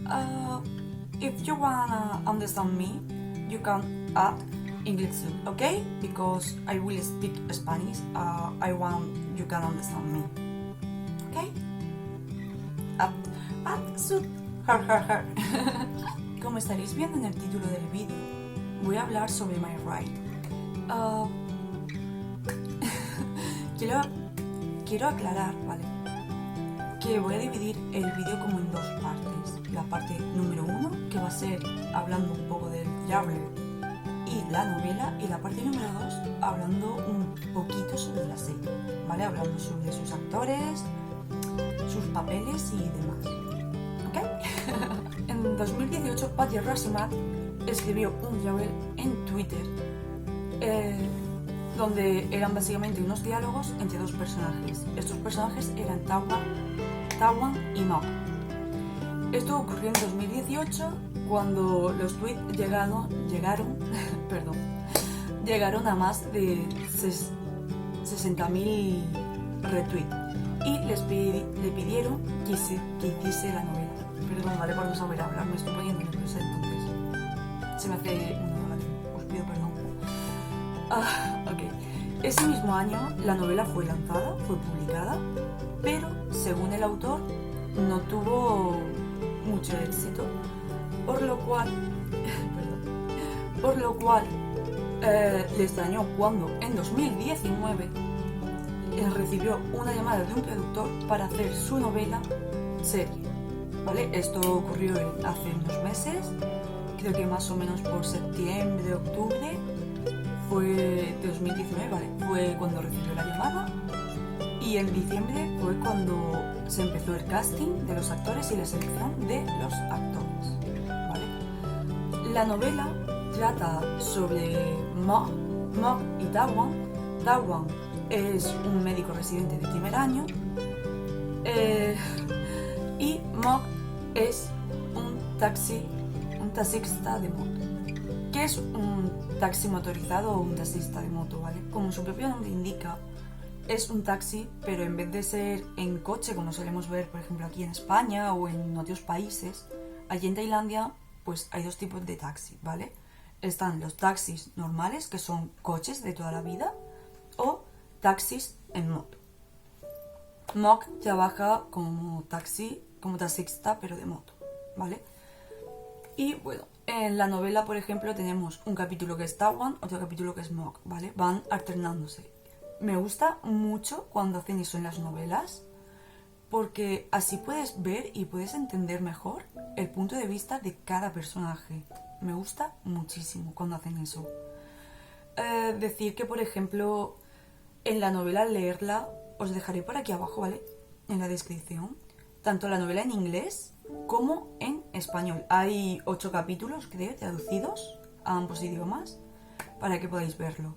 Uh, if you wanna understand me, you can add English soon, okay? Because I will speak Spanish. I want you can understand me, okay? Add soon. Her. Como estaréis viendo en el título del vídeo, voy a hablar sobre my ride. Quiero aclarar, ¿vale? Que voy a dividir el vídeo como en dos partes. La parte número 1, que va a ser hablando un poco del Traveler y la novela, y la parte número 2, hablando un poquito sobre la serie, ¿vale? Hablando sobre sus actores, sus papeles y demás, ¿ok? En 2018, Patty Racimat escribió un travel en Twitter donde eran básicamente unos diálogos entre dos personajes. Estos personajes eran Tawan y Mok. Esto ocurrió en 2018 cuando los tweets llegaron a más de 60.000 retweets y le pidieron que hiciese la novela. Perdón, vale, por no saber hablar, me estoy poniendo nerviosa, entonces se me hace un vale, os pido perdón. Ok. Ese mismo año la novela fue publicada, pero según el autor no tuvo mucho éxito, por lo cual le extrañó cuando en 2019 recibió una llamada de un productor para hacer su novela serie, ¿vale? Esto ocurrió hace unos meses, creo que más o menos por septiembre, octubre fue de 2019, ¿vale? Fue cuando recibió la llamada, y en diciembre fue cuando se empezó el casting de los actores y la selección de los actores, ¿vale? La novela trata sobre Mok y Tawan. Tawan es un médico residente de primer año y Mok es un taxista de moto. ¿Qué es un taxi motorizado o un taxista de moto, ¿vale? Como su propio nombre indica, es un taxi, pero en vez de ser en coche, como solemos ver, por ejemplo, aquí en España o en otros países, allí en Tailandia, pues hay dos tipos de taxi, ¿vale? Están los taxis normales, que son coches de toda la vida, o taxis en moto. Mok trabaja como taxista, pero de moto, ¿vale? Y bueno, en la novela, por ejemplo, tenemos un capítulo que es Tawan, otro capítulo que es Mok, ¿vale? Van alternándose. Me gusta mucho cuando hacen eso en las novelas, porque así puedes ver y puedes entender mejor el punto de vista de cada personaje. Me gusta muchísimo cuando hacen eso. Decir que, por ejemplo, en la novela, al leerla, os dejaré por aquí abajo, ¿vale? En la descripción, tanto la novela en inglés como en español. Hay 8 capítulos, creo, traducidos a ambos idiomas, para que podáis verlo.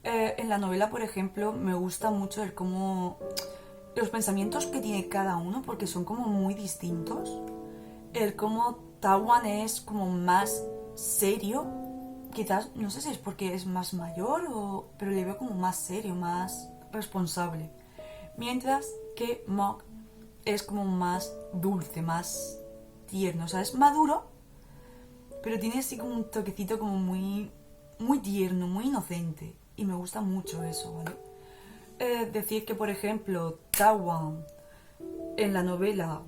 En la novela, por ejemplo, me gusta mucho el cómo los pensamientos que tiene cada uno, porque son como muy distintos. El cómo Tawan es como más serio, quizás, no sé si es porque es más mayor, pero le veo como más serio, más responsable. Mientras que Mok es como más dulce, más tierno, o sea, es maduro, pero tiene así como un toquecito como muy tierno, muy inocente, y me gusta mucho eso, ¿vale? Decir que, por ejemplo, Tawan en la novela,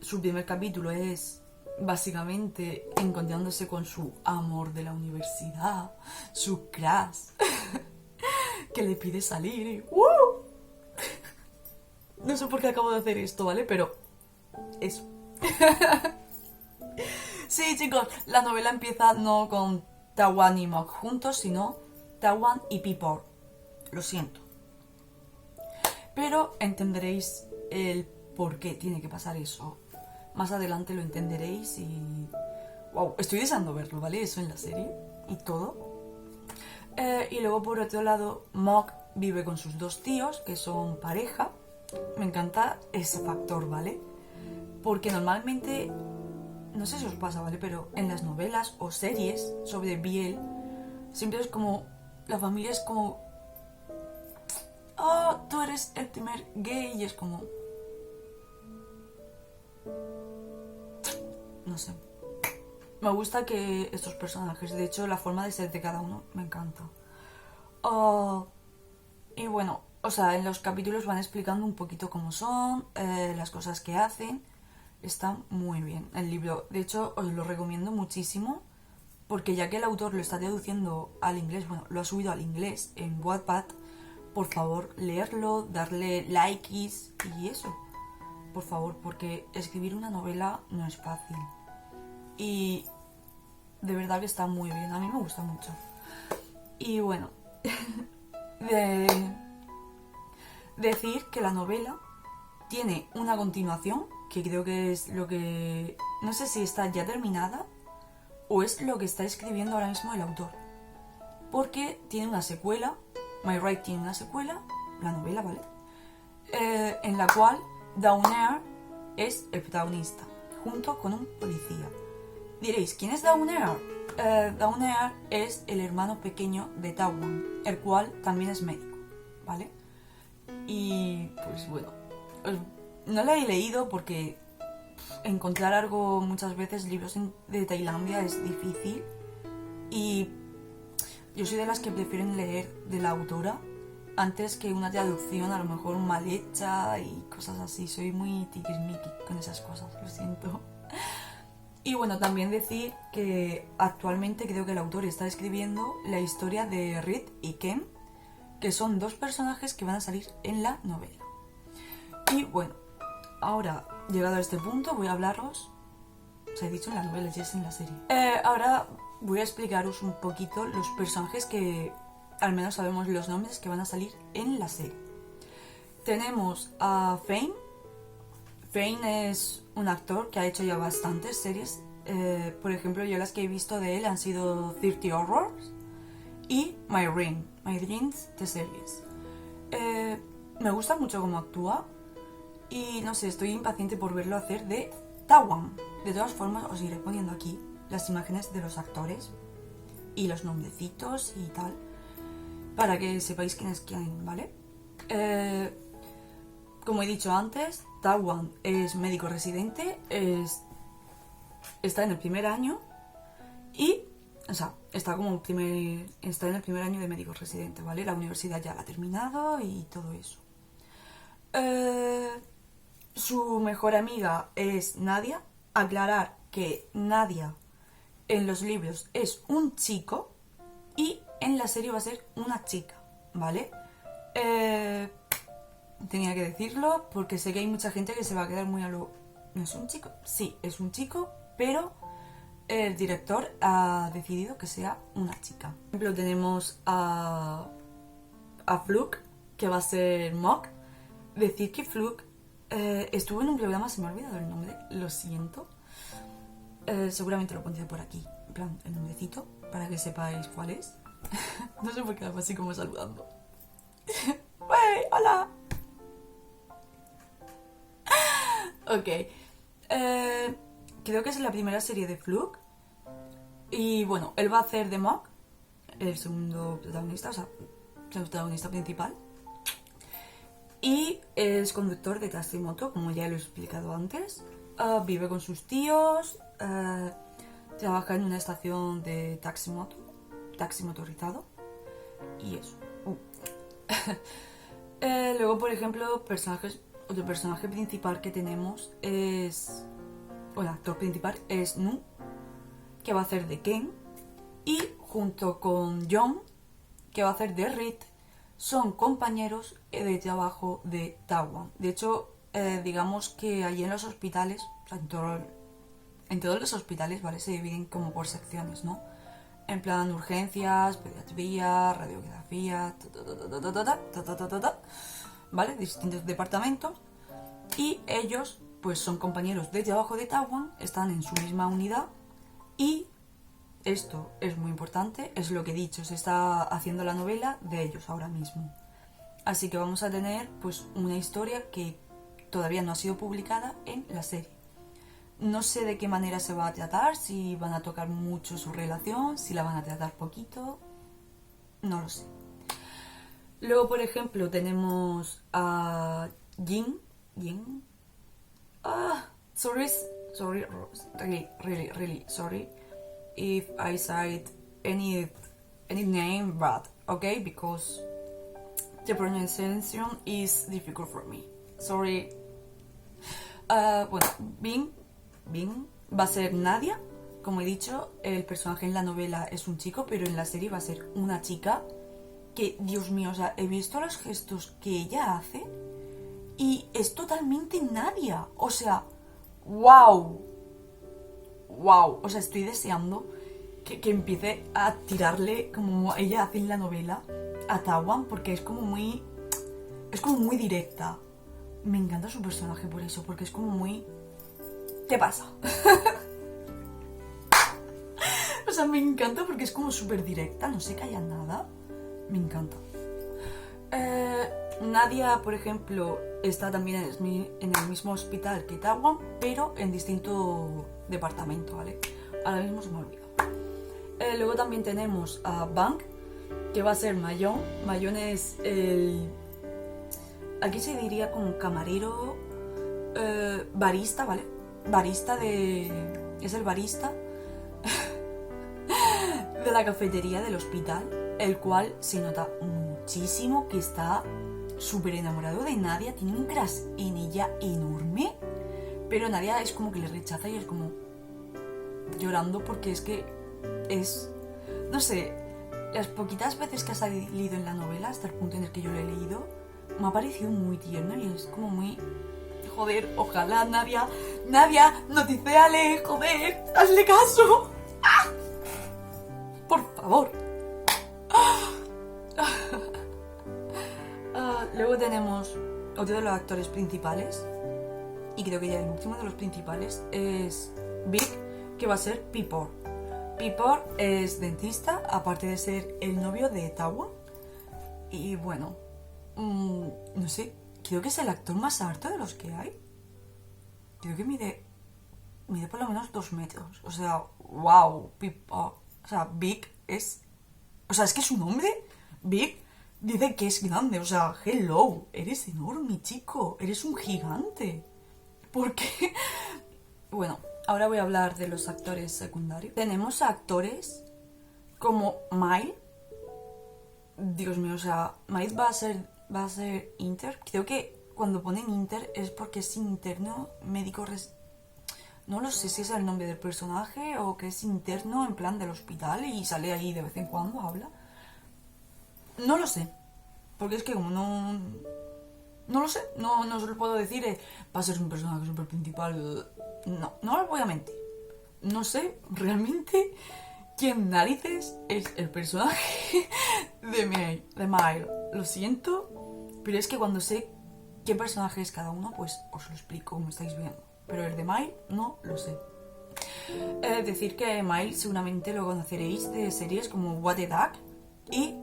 su primer capítulo es básicamente encontrándose con su amor de la universidad, su crush, que le pide salir y no sé por qué acabo de hacer esto, ¿vale? Pero eso. Sí, chicos, la novela empieza no con Tawan y Mok juntos, sino Tawan y P-Por. Lo siento. Pero entenderéis el por qué tiene que pasar eso. Más adelante lo entenderéis y... wow, estoy deseando verlo, ¿vale? Eso en la serie y todo. Y luego, por otro lado, Mok vive con sus dos tíos, que son pareja. Me encanta ese factor, ¿vale? Porque normalmente, no sé si os pasa, ¿vale? Pero en las novelas o series sobre BL, siempre es como... la familia es como... oh, tú eres el primer gay, y es como... no sé. Me gusta que estos personajes, de hecho, la forma de ser de cada uno me encanta. Oh, y bueno, o sea, en los capítulos van explicando un poquito cómo son, las cosas que hacen. Está muy bien el libro. De hecho, os lo recomiendo muchísimo porque ya que el autor lo está traduciendo al inglés, bueno, lo ha subido al inglés en Wattpad, por favor, leerlo, darle likes y eso. Por favor, porque escribir una novela no es fácil. Y de verdad que está muy bien, a mí me gusta mucho. Y bueno, de decir que la novela tiene una continuación, que creo que es lo que... No sé si está ya terminada o es lo que está escribiendo ahora mismo el autor. Porque tiene una secuela, My Right tiene una secuela, la novela, ¿vale? En la cual Downer es el protagonista, junto con un policía. Diréis, ¿quién es Downer? Downer es el hermano pequeño de Tawan, el cual también es médico, ¿vale? Y pues bueno, no la he leído porque encontrar algo, muchas veces libros de Tailandia es difícil y yo soy de las que prefieren leer de la autora antes que una traducción a lo mejor mal hecha y cosas así. Soy muy tiquismiqui con esas cosas, lo siento. Y bueno, también decir que actualmente creo que el autor está escribiendo la historia de Reed y Ken, que son dos personajes que van a salir en la novela. Y bueno, ahora, llegado a este punto, voy a hablaros... Os he dicho en la novela, ya es en la serie. Ahora voy a explicaros un poquito los personajes que al menos sabemos los nombres que van a salir en la serie. Tenemos a Fane. Fane es un actor que ha hecho ya bastantes series. Por ejemplo, yo las que he visto de él han sido 30 Horrors y My Rings de series. Me gusta mucho cómo actúa y no sé, estoy impaciente por verlo hacer de Tawan. De todas formas, os iré poniendo aquí las imágenes de los actores y los nombrecitos y tal, para que sepáis quién es quién, ¿vale? Como he dicho antes, Tawan es médico residente, está en el primer año y, o sea, está en el primer año de médico residente, ¿vale? La universidad ya la ha terminado y todo eso. Su mejor amiga es Nadia. Aclarar que Nadia en los libros es un chico y en la serie va a ser una chica, ¿vale? Tenía que decirlo porque sé que hay mucha gente que se va a quedar muy a lo... ¿No es un chico? Sí, es un chico, pero el director ha decidido que sea una chica. Por ejemplo, tenemos a Fluke, que va a ser Mok. Decir que Fluke estuvo en un programa, se me ha olvidado el nombre, lo siento. Seguramente lo pondré por aquí, en plan, el nombrecito, para que sepáis cuál es. No sé por qué hago así como saludando. ¡Wey! ¡Hola! Ok. Creo que es la primera serie de Fluke. Y bueno, él va a hacer de Mok, el segundo protagonista, o sea, el protagonista principal. Y es conductor de taximoto, como ya lo he explicado antes. Vive con sus tíos, trabaja en una estación de taxi motorizado. Y eso. Luego, por ejemplo, otro personaje principal que tenemos es... O el actor principal es Nu, que va a hacer de Ken. Y junto con John, que va a hacer de Reed, son compañeros de trabajo de Tawan. De hecho, digamos que allí en los hospitales, o sea, en todos los hospitales, ¿vale? Se dividen como por secciones, ¿no? En plan urgencias, pediatría, radiografía, ¿vale? Distintos departamentos. Y ellos, pues son compañeros de trabajo de Tawan, están en su misma unidad y... Esto es muy importante, es lo que he dicho, se está haciendo la novela de ellos ahora mismo. Así que vamos a tener pues una historia que todavía no ha sido publicada en la serie. No sé de qué manera se va a tratar, si van a tocar mucho su relación, si la van a tratar poquito, no lo sé. Luego, por ejemplo, tenemos a Jin. sorry, really sorry if I said any name bad, okay? Because the pronunciation is difficult for me. Sorry. Bueno, Bing va a ser Nadia. Como he dicho, el personaje en la novela es un chico, pero en la serie va a ser una chica que, Dios mío, o sea, he visto los gestos que ella hace y es totalmente Nadia. O sea, wow. O sea, estoy deseando que empiece a tirarle, como ella hace en la novela, a Tawan, porque es como muy directa. Me encanta su personaje por eso, porque es como muy... ¿Qué pasa? O sea, me encanta porque es como súper directa, no se calla nada. Me encanta. Nadia, por ejemplo, está también en el mismo hospital que Tawan, pero en distinto departamento, ¿vale? Ahora mismo se me olvida. Luego también tenemos a Bang, que va a ser Mayón. Mayón es el... Aquí se diría como camarero, barista, ¿vale? Es el barista de la cafetería del hospital, el cual se nota muchísimo que está súper enamorado de Nadia, tiene un crush en ella enorme, pero Nadia es como que le rechaza y es como llorando porque es que es... No sé, las poquitas veces que ha salido en la novela, hasta el punto en el que yo lo he leído, me ha parecido muy tierno y es como muy... Joder, ojalá Nadia, noticéale, joder, hazle caso. ¡Ah! Por favor. Luego tenemos otro de los actores principales, y creo que ya el último de los principales es Big, que va a ser Pipor. Pipor es dentista, aparte de ser el novio de Tawan. Y bueno, no sé, creo que es el actor más alto de los que hay. Creo que mide por lo menos 2 metros. O sea, wow, Pipor. O sea, Big es... O sea, es que su nombre, Big, dice que es grande. O sea, hello, eres enorme, chico. Eres un gigante. ¿Por qué? Bueno, ahora voy a hablar de los actores secundarios. Tenemos a actores como Mile. Dios mío, o sea, Mile va a ser Inter. Creo que cuando ponen Inter es porque es interno médico... No lo sé si es el nombre del personaje o que es interno en plan del hospital y sale ahí de vez en cuando, habla. No lo sé. Porque es que como no... No lo sé. No se lo puedo decir. Va a ser un personaje súper principal. No os voy a mentir. No sé realmente quién narices es el personaje de Mile. Lo siento. Pero es que cuando sé qué personaje es cada uno, pues os lo explico como estáis viendo. Pero el de Mile no lo sé. Decir que Mile seguramente lo conoceréis de series como What the Duck y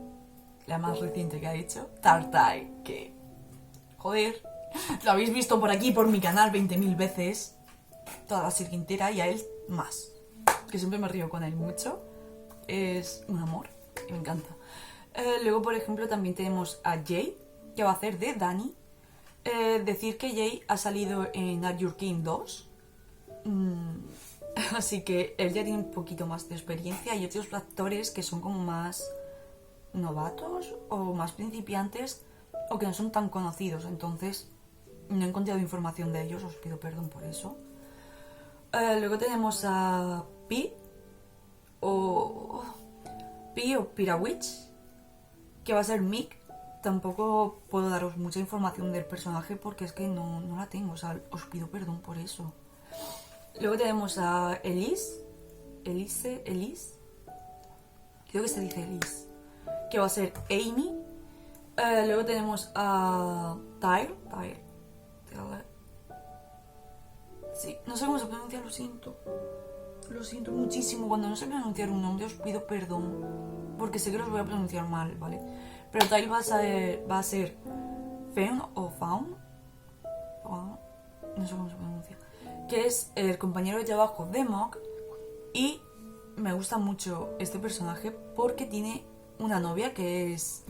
la más reciente que ha hecho, Tartai, que... Joder, lo habéis visto por aquí, por mi canal 20.000 veces, toda la serie entera, y a él más. Que siempre me río con él mucho. Es un amor y me encanta. Luego, por ejemplo, también tenemos a Jay, que va a hacer de Dani. Decir que Jay ha salido en Are You King 2. Así que él ya tiene un poquito más de experiencia. Y otros actores que son como más novatos o más principiantes o que no son tan conocidos. Entonces no he encontrado información de ellos, os pido perdón por eso. Luego tenemos a Pi o Pirawitch, que va a ser Mick. Tampoco puedo daros mucha información del personaje porque es que no la tengo, o sea, os pido perdón por eso. Luego tenemos a Elise, creo que se dice Elise, que va a ser Amy. Luego tenemos a Tyler. Sí, no sé cómo se pronuncia, lo siento. Lo siento muchísimo. Cuando no sé pronunciar un nombre os pido perdón, porque sé que los voy a pronunciar mal, ¿vale? Pero Tyler va a ser Faun o Faun, no sé cómo se pronuncia, que es el compañero de trabajo de Mog. Y me gusta mucho este personaje porque tiene una novia que es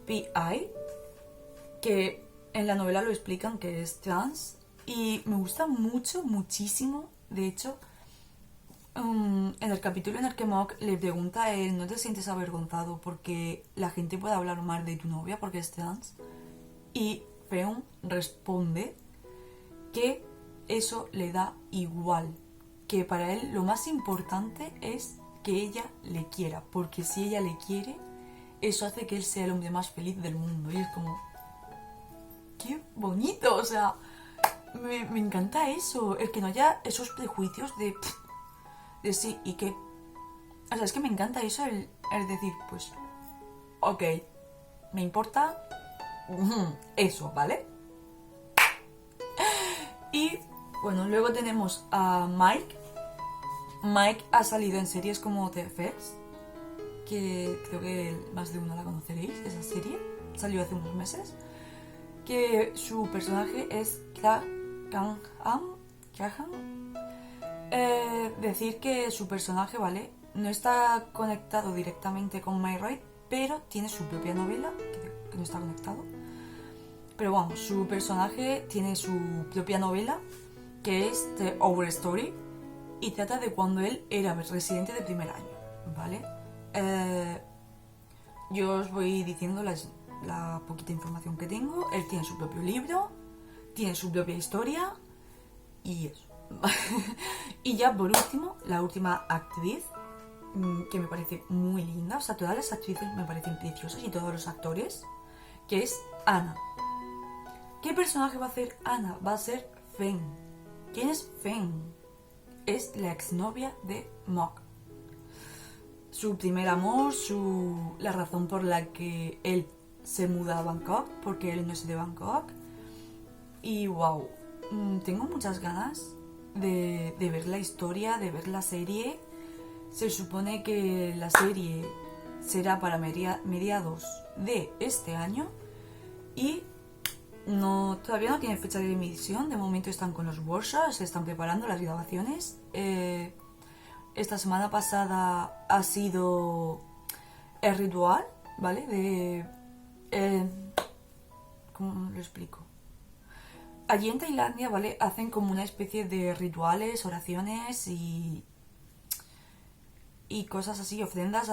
P.I., que en la novela lo explican que es trans. Y me gusta muchísimo De hecho, en el capítulo en el que Mok le pregunta a él, ¿no te sientes avergonzado porque la gente puede hablar mal de tu novia porque es trans? Y Feun responde que eso le da igual, que para él lo más importante es que ella le quiera, porque si ella le quiere, eso hace que él sea el hombre más feliz del mundo. Y es como, qué bonito, o sea, me encanta eso, el que no haya esos prejuicios de sí y que, o sea, es que me encanta eso, el decir, pues, ok, me importa eso, ¿vale? Y bueno, luego tenemos a Mike. Mike ha salido en series como The Feds, que creo que más de uno la conoceréis, esa serie, salió hace unos meses, que su personaje es Graham. Decir que su personaje, ¿vale? No está conectado directamente con My Right, pero tiene su propia novela, que no está conectado. Pero vamos, su personaje tiene su propia novela, que es The Our Story, y trata de cuando él era residente de primer año, ¿vale? Yo os voy diciendo la poquita información que tengo. Él tiene su propio libro, tiene su propia historia, y eso. Y ya por último, la última actriz, que me parece muy linda, o sea, todas las actrices me parecen preciosas y todos los actores, que es Anna. ¿Qué personaje va a hacer Anna? Va a ser Fen. ¿Quién es Fen? Es la exnovia de Mok. Su primer amor, la razón por la que él se muda a Bangkok, porque él no es de Bangkok. Y wow, tengo muchas ganas de ver la historia, de ver la serie. Se supone que la serie será para mediados de este año y todavía no tiene fecha de emisión. De momento están con los workshops, se están preparando las grabaciones. Esta semana pasada ha sido el ritual, ¿vale? ¿Cómo lo explico? Allí en Tailandia, ¿vale? Hacen como una especie de rituales, oraciones y cosas así, ofrendas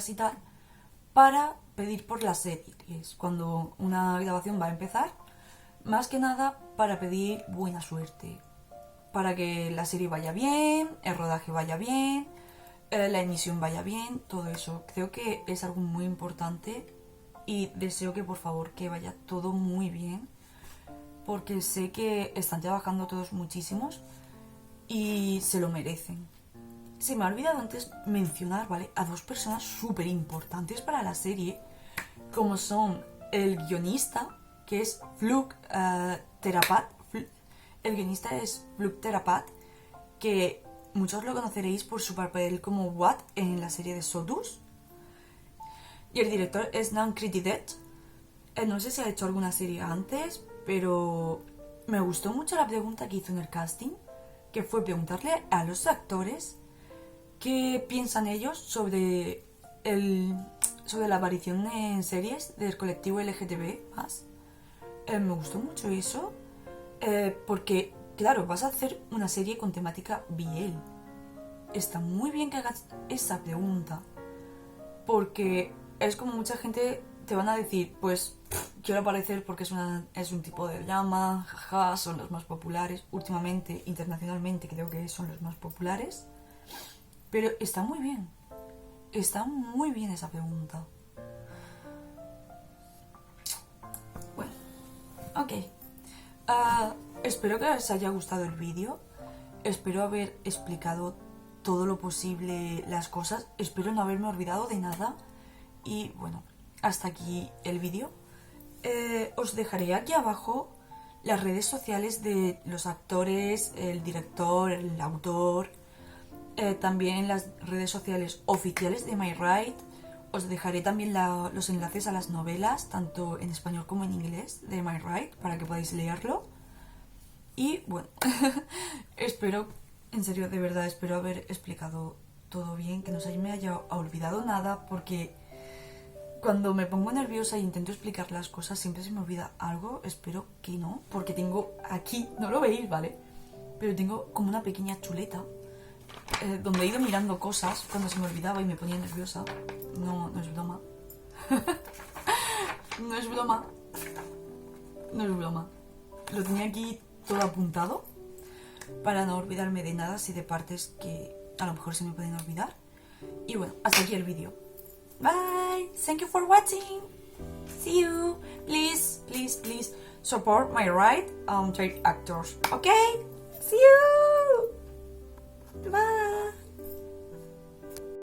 y tal, para pedir por las series. Cuando una grabación va a empezar, más que nada para pedir buena suerte, para que la serie vaya bien, el rodaje vaya bien, la emisión vaya bien, todo eso. Creo que es algo muy importante y deseo que por favor que vaya todo muy bien, porque sé que están trabajando todos muchísimos y se lo merecen. Se me ha olvidado antes mencionar, ¿vale?, a dos personas súper importantes para la serie, como son el guionista, que es Fluk Therapat. El guionista es Fluk Therapat, que muchos lo conoceréis por su papel como Watt en la serie de Sodus. Y el director es Nan Kritidet. No sé si ha hecho alguna serie antes, pero me gustó mucho la pregunta que hizo en el casting, que fue preguntarle a los actores qué piensan ellos sobre la aparición en series del colectivo LGTB+. Me gustó mucho eso, porque, claro, vas a hacer una serie con temática BL. Está muy bien que hagas esa pregunta, porque es como mucha gente te van a decir, pues, quiero aparecer porque es un tipo de llama, jaja, son los más populares. Últimamente, internacionalmente, creo que son los más populares. Pero está muy bien esa pregunta. Bueno, ok. Espero que os haya gustado el vídeo. Espero haber explicado todo lo posible las cosas. Espero no haberme olvidado de nada. Y bueno, hasta aquí el vídeo. Os dejaré aquí abajo las redes sociales de los actores, el director, el autor. También las redes sociales oficiales de My Right. Os dejaré también los enlaces a las novelas, tanto en español como en inglés, de My Right, para que podáis leerlo. Y bueno, espero, en serio, de verdad, espero haber explicado todo bien, que no se me haya olvidado nada, porque cuando me pongo nerviosa e intento explicar las cosas siempre se me olvida algo. Espero que no, porque tengo aquí, no lo veis, ¿vale?, pero tengo como una pequeña chuleta donde he ido mirando cosas cuando se me olvidaba y me ponía nerviosa. No es broma. No es broma. No es broma. Lo tenía aquí todo apuntado para no olvidarme de nada, así de partes que a lo mejor se me pueden olvidar. Y bueno, hasta aquí el vídeo. Bye. Thank you for watching. See you. Please, please, please support my right trade actors. Okay? See you. Bye.